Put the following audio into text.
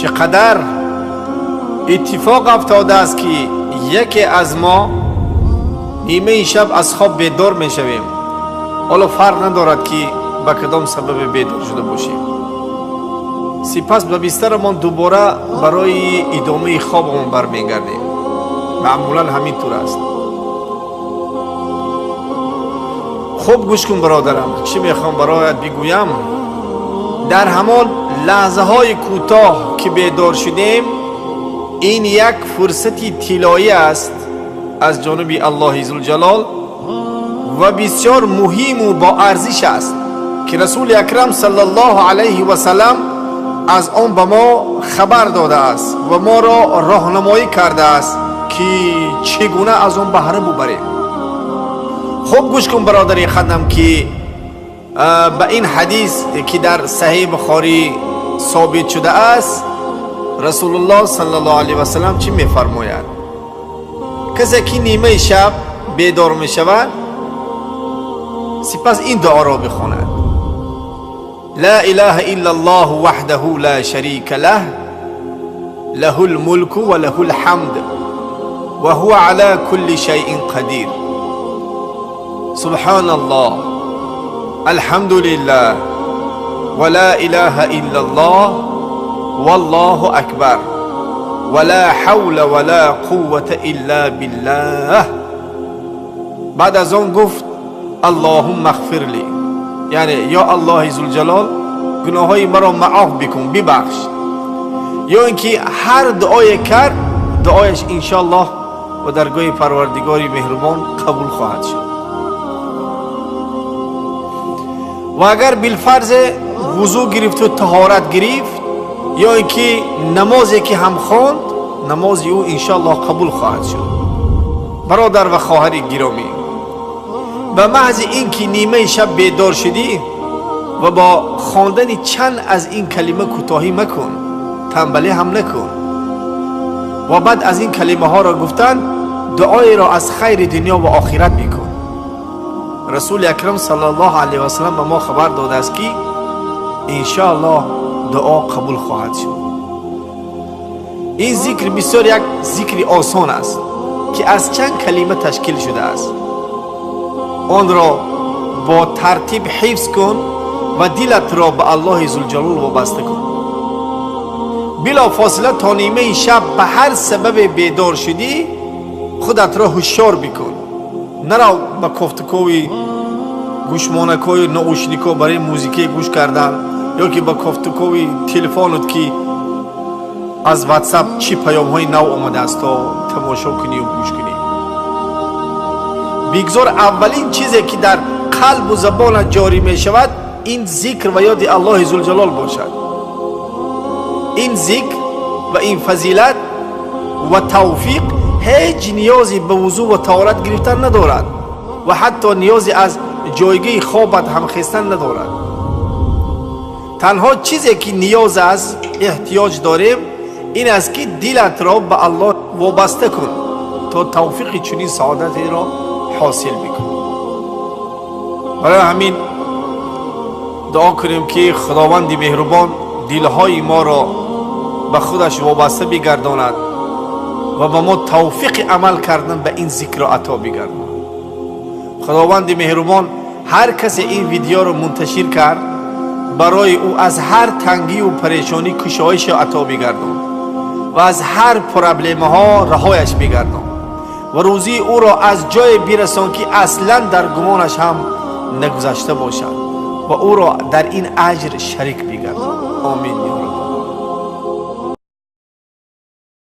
چقدر اتفاق افتاده است که یکی از ما نیمه شب از خواب بیدار می شویم، حالا فرق ندارد که به کدام سبب بیدار شده باشیم. سپس به بسترمان دوباره برای ادامه خوابمون برمیگردیم. معمولا همین طور است. خوب گوش کن برادرم، چی میخوام برایت بگویم. در همان لحظه های کوتاه که بیدار شدیم، این یک فرصتی طلایی است از جانب الله ذوالجلال و بسیار مهم و با ارزش است که رسول اکرم صلی الله علیه و سلم از آن به ما خبر داده است و ما را راهنمایی کرده است که چگونه از آن بهره ببریم. خوب گوش کن برادر خدم که به این حدیث که در صحیح بخاری ثابت شده است، رسول الله صلی الله علیه و سلم چی میفرماید؟ کسی که نیمه شب بیدار می شود سپس این دعا را بخواند: لا اله الا الله وحده لا شریک له، له الملك و له الحمد و هو على كل شيء قدیر، سبحان الله، الحمد لله، ولا اله الا الله، والله اکبر، ولا حول ولا قوة الا بالله. بعد از آن گفت اللهم اغفر لی، یعنی یا الله ذوالجلال گناههای مرا معاف بکن، ببخش. یا اینکه هر دعای کرد دعایش انشاءالله و درگاه پروردگاری مهربان قبول خواهد شد. و اگر بالفرض وضو گرفت و طهارت گرفت، یا اینکه نمازی که هم خواند نماز او انشاءالله قبول خواهد شد. برادر و خواهر گرامی، به محض اینکه نیمه شب بیدار شدی و با خواندن چند از این کلمه کوتاهی مکن، تنبلی هم نکن، و بعد از این کلمه ها را گفتن دعای را از خیر دنیا و آخرت بکن. رسول اکرم صلی الله علیه و سلم به ما خبر داده است که انشاءالله دعا قبول خواهد شد. این ذکر بسیار یک ذکر آسان است که از چند کلمه تشکیل شده است. آن را با ترتیب حفظ کن و دلت را به الله ذوالجلال وابسته کن. بلا فاصله تا نیمه شب به هر سبب بیدار شدی خودت را هوشیار بکن. نرو به کفتکوی گوشمانکوی نوشنیکو برای موزیکی گوش کردن، یا که با کفتکوی تلفنت که از واتساپ چی پیام های نو آمده است تا تماشا کنی و گوش کنی. بگذار اولین چیزی که در قلب و زبان جاری می شود این ذکر و یاد الله ذوالجلال باشد. این ذکر و این فضیلت و توفیق هیچ نیازی به وضو و طهارت گرفتن ندارد و حتی نیازی از جایگاه خوابت هم خستن ندارد. تنها چیزی که نیاز است، احتیاج داریم، این است که دلت را به الله وابسته کن تا توفیق چنین سعادتی را حاصل بکن. برای همین دعا کنیم که خداوند مهربان دلهای ما را به خودش وابسته بگرداند و به ما توفیق عمل کردن به این ذکر را عطا بگرداند. خداوند مهربان هر کس این ویدیو را منتشر کرد برای او از هر تنگی و پریشانی کشایش عطا بگردان و از هر پرابلم ها رهایش بگردان و روزی او را از جای برسان که اصلا در گمانش هم نگذشته باشد و او را در این اجر شریک بگردان. آمین.